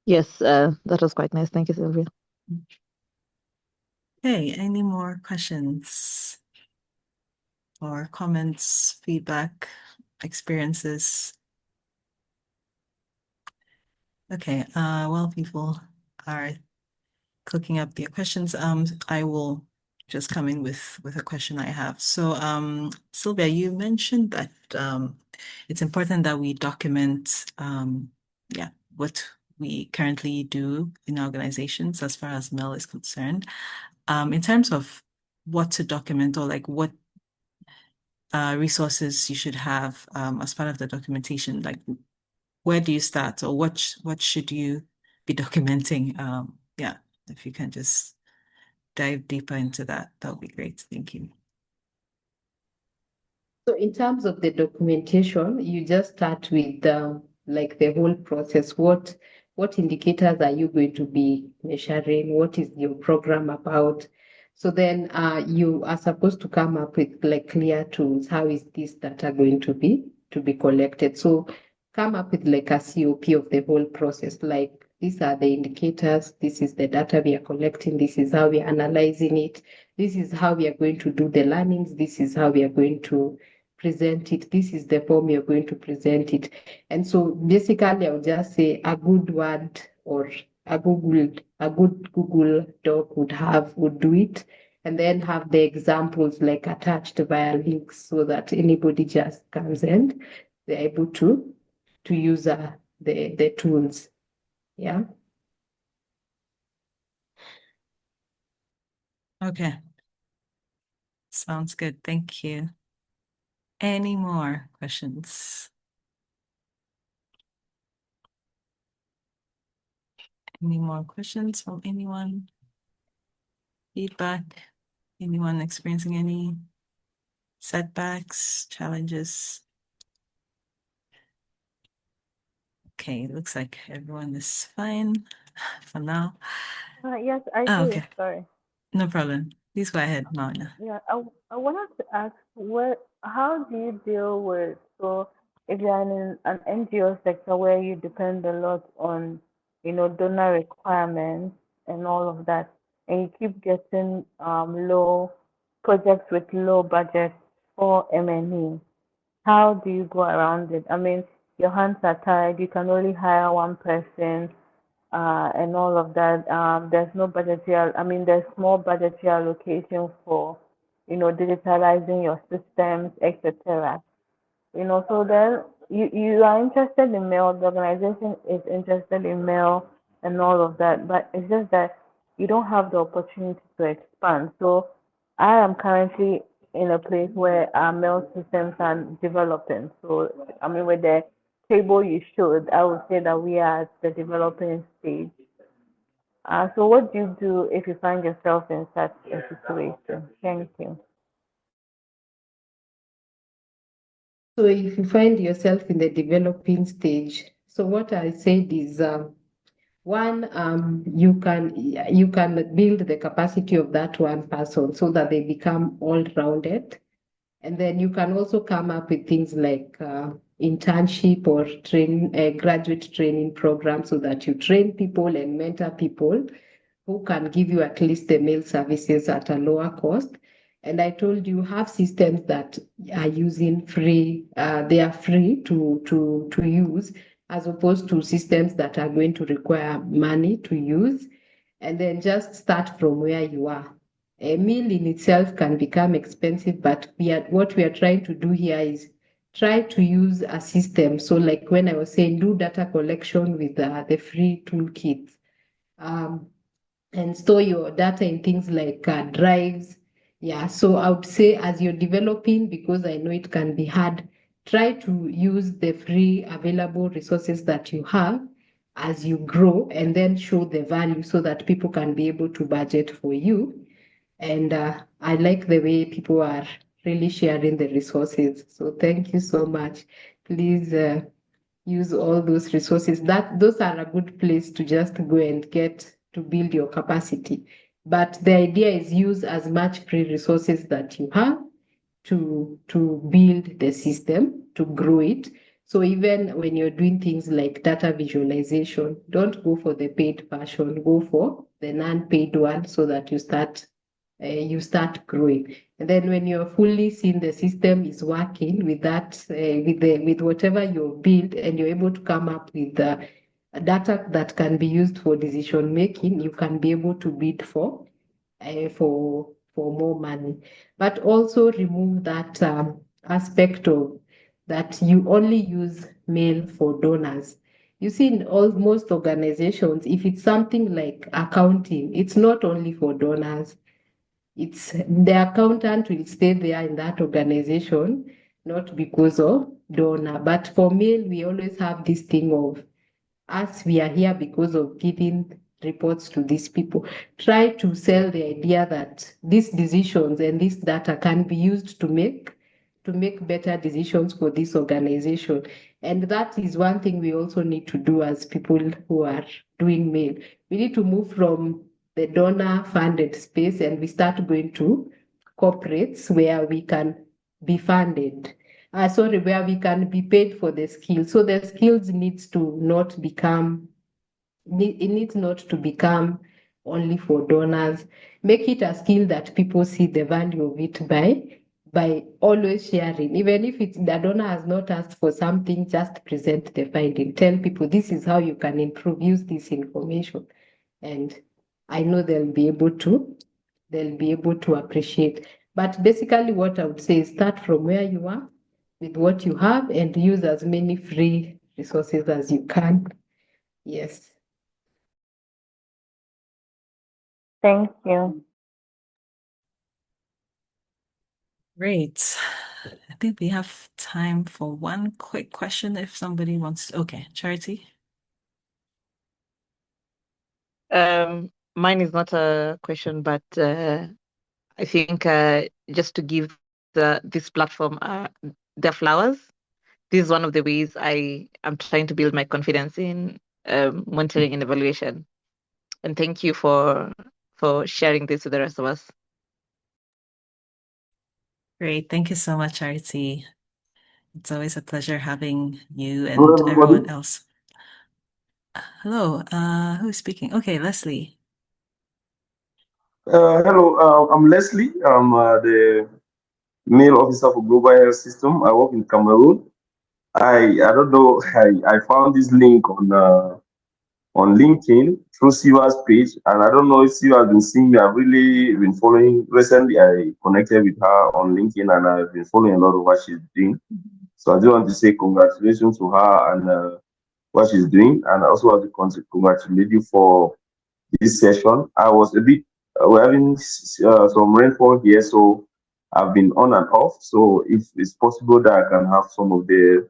Yes, that was quite nice. Thank you, Sylvia. Okay, any more questions or comments, feedback, experiences? Okay, while people are cooking up their questions, I will just come in with a question I have. So, Sylvia, you mentioned that it's important that we document, yeah, what we currently do in organizations as far as MEL is concerned. In terms of what to document, or like what resources you should have as part of the documentation, like where do you start, or what should you be documenting? Yeah, if you can just dive deeper into that, that would be great. Thank you. So in terms of the documentation, you just start with like the whole process. what indicators are you going to be measuring? What is your program about? So then you are supposed to come up with like clear tools. How is this data going to be collected? So come up with like a COP of the whole process. Like these are the indicators. This is the data we are collecting. This is how we are analyzing it. This is how we are going to do the learnings. This is how we are going to present it. This is the form you're going to present it. And so basically, I would just say a good word or a good Google Doc would do it, and then have the examples like attached via links so that anybody just comes and they're able to use the tools. Yeah. Okay. Sounds good. Thank you. Any more questions? Any more questions from anyone? Feedback? Anyone experiencing any setbacks, challenges? Okay, looks like everyone is fine for now. Yes, I Oh, do. okay. Sorry. No problem. Please go ahead, Mauna. Yeah, I wanted to ask, how do you deal with, so if you're in an NGO sector where you depend a lot on, donor requirements and all of that, and you keep getting low projects with low budget for M&E, how do you go around it? I mean, your hands are tied, you can only hire one person, and all of that. There's no budgetary, I mean, there's small budgetary allocation for, digitalizing your systems, etc. So then you are interested in mail, the organization is interested in mail and all of that, but it's just that you don't have the opportunity to expand. So I am currently in a place where our mail systems are developing. So I mean, with the table you showed, I would say that we are at the developing stage. So what do you do if you find yourself in such a situation? Thank you. So if you find yourself in the developing stage, so what I said is one, you can build the capacity of that one person so that they become all-rounded. And then you can also come up with things like internship or graduate training program so that you train people and mentor people who can give you at least the mail services at a lower cost. And I told you have systems that are using free, they are free to use, as opposed to systems that are going to require money to use. And then just start from where you are. A meal in itself can become expensive, but what we are trying to do here is try to use a system. So like when I was saying, do data collection with the free toolkits. Um, and store your data in things like drives. Yeah, so I would say as you're developing, because I know it can be hard, try to use the free available resources that you have as you grow, and then show the value so that people can be able to budget for you. And I like the way people are really sharing the resources. So thank you so much. Please use all those resources. Those are a good place to just go and get to build your capacity. But the idea is use as much free resources that you have to build the system, to grow it. So even when you're doing things like data visualization, don't go for the paid version, go for the non-paid one so that you start growing. And then when you're fully seeing the system is working with that, with whatever you've built, and you're able to come up with data that can be used for decision making, you can be able to bid for more money. But also remove that aspect of that you only use mail for donors. You see, in most organizations, if it's something like accounting, it's not only for donors. It's the accountant will stay there in that organization, not because of donor. But for mail, we always have this thing of us, we are here because of giving reports to these people. Try to sell the idea that these decisions and this data can be used to make to make better decisions for this organization. And that is one thing we also need to do as people who are doing MEL. We need to move from the donor funded space and we start going to corporates where we can be funded. Where we can be paid for the skills. So the skills needs to not become, it needs not to become only for donors. Make it a skill that people see the value of it by always sharing. Even if it's the donor has not asked for something, just present the finding. Tell people this is how you can improve, use this information. And I know they'll be able to appreciate. But basically what I would say is start from where you are with what you have and use as many free resources as you can. Yes. Thank you. Great. I think we have time for one quick question if somebody wants. Okay, Charity. Mine is not a question, but I think just to give this platform their flowers. This is one of the ways I am trying to build my confidence in monitoring and evaluation. And thank you for sharing this with the rest of us. Great. Thank you so much, Charity. It's always a pleasure having you and Hello, everybody. everyone else. Hello, who's speaking? Okay, Leslie. Hello, I'm Leslie. I'm the MEL officer for Global Health System. I work in Cameroon. I don't know. I found this link on LinkedIn through Siva's page, and I don't know if Siva has been seeing me. I've really been following. Recently, I connected with her on LinkedIn, and I've been following a lot of what she's doing. So I just want to say congratulations to her and what she's doing, and I also want to congratulate you for this session. I was a bit, we're having some rainfall here, so I've been on and off. So if it's possible that I can have some of the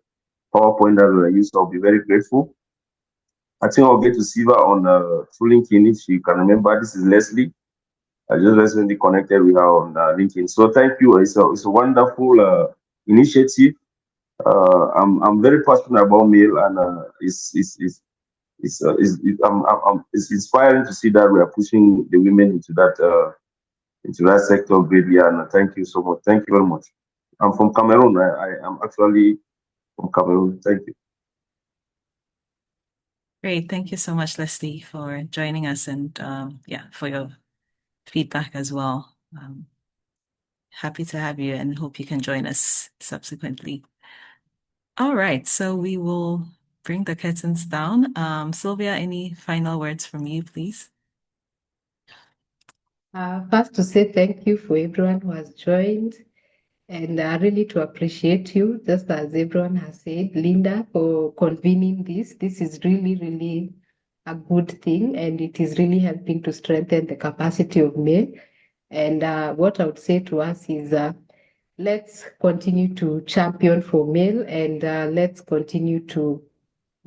PowerPoint that I use, I'll be very grateful. I think I'll get to see her on through LinkedIn if she can remember. This is Leslie. I just recently connected with her on LinkedIn. So thank you. It's a wonderful initiative. I'm very passionate about MEL, and it's inspiring to see that we are pushing the women into that sector greatly. And thank you so much. Thank you very much. I'm from Cameroon. I am actually from Cameroon. Thank you. Great. Thank you so much, Leslie, for joining us and for your feedback as well. Happy to have you and hope you can join us subsequently. All right, so we will bring the curtains down. Sylvia, any final words from you, please? First to say thank you for everyone who has joined and really to appreciate you, just as everyone has said, Linda, for convening this. This is really, really a good thing and it is really helping to strengthen the capacity of men. And what I would say to us is let's continue to champion for MEL and let's continue to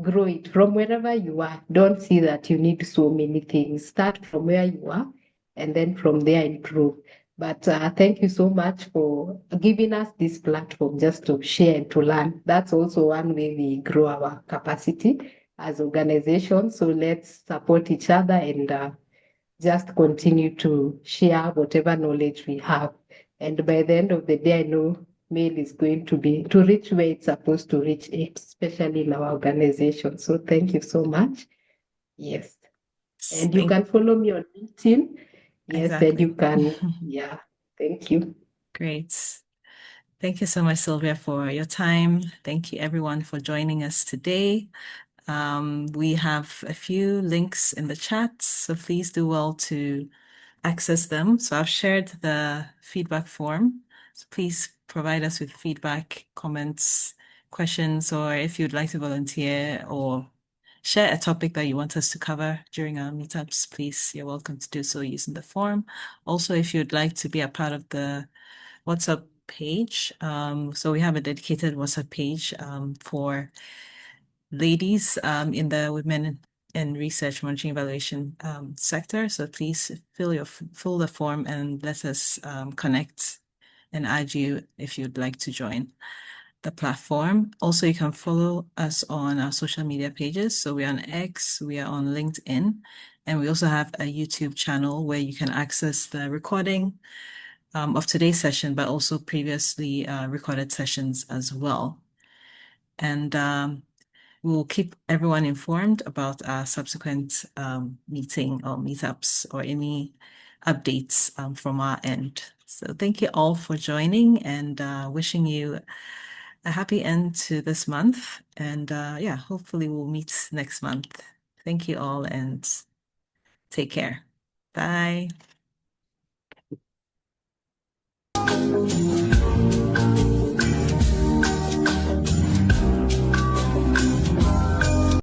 grow it from wherever you are. Don't see that you need so many things. Start from where you are and then from there improve. But thank you so much for giving us this platform just to share and to learn. That's also one way we grow our capacity as organizations. So let's support each other and just continue to share whatever knowledge we have. And by the end of the day, I know MEL is going to reach where it's supposed to reach, especially in our organization. So thank you so much. Yes. And you can follow me on LinkedIn. Yes, Exactly. and you can, yeah. Thank you. Great. Thank you so much, Sylvia, for your time. Thank you, everyone, for joining us today. We have a few links in the chat, so please do well to access them. So I've shared the feedback form. So please provide us with feedback, comments, questions, or if you'd like to volunteer or share a topic that you want us to cover during our meetups, please, you're welcome to do so using the form. Also, if you'd like to be a part of the WhatsApp page, so we have a dedicated WhatsApp page for ladies in the women in research monitoring evaluation sector. So please fill the form and let us connect and add you if you'd like to join the platform. Also, you can follow us on our social media pages. So we're on X, we are on LinkedIn, and we also have a YouTube channel where you can access the recording of today's session, but also previously recorded sessions as well. And we'll keep everyone informed about our subsequent meeting or meetups or any updates from our end. So thank you all for joining, and wishing you a happy end to this month. And yeah, hopefully we'll meet next month. Thank you all and take care. Bye.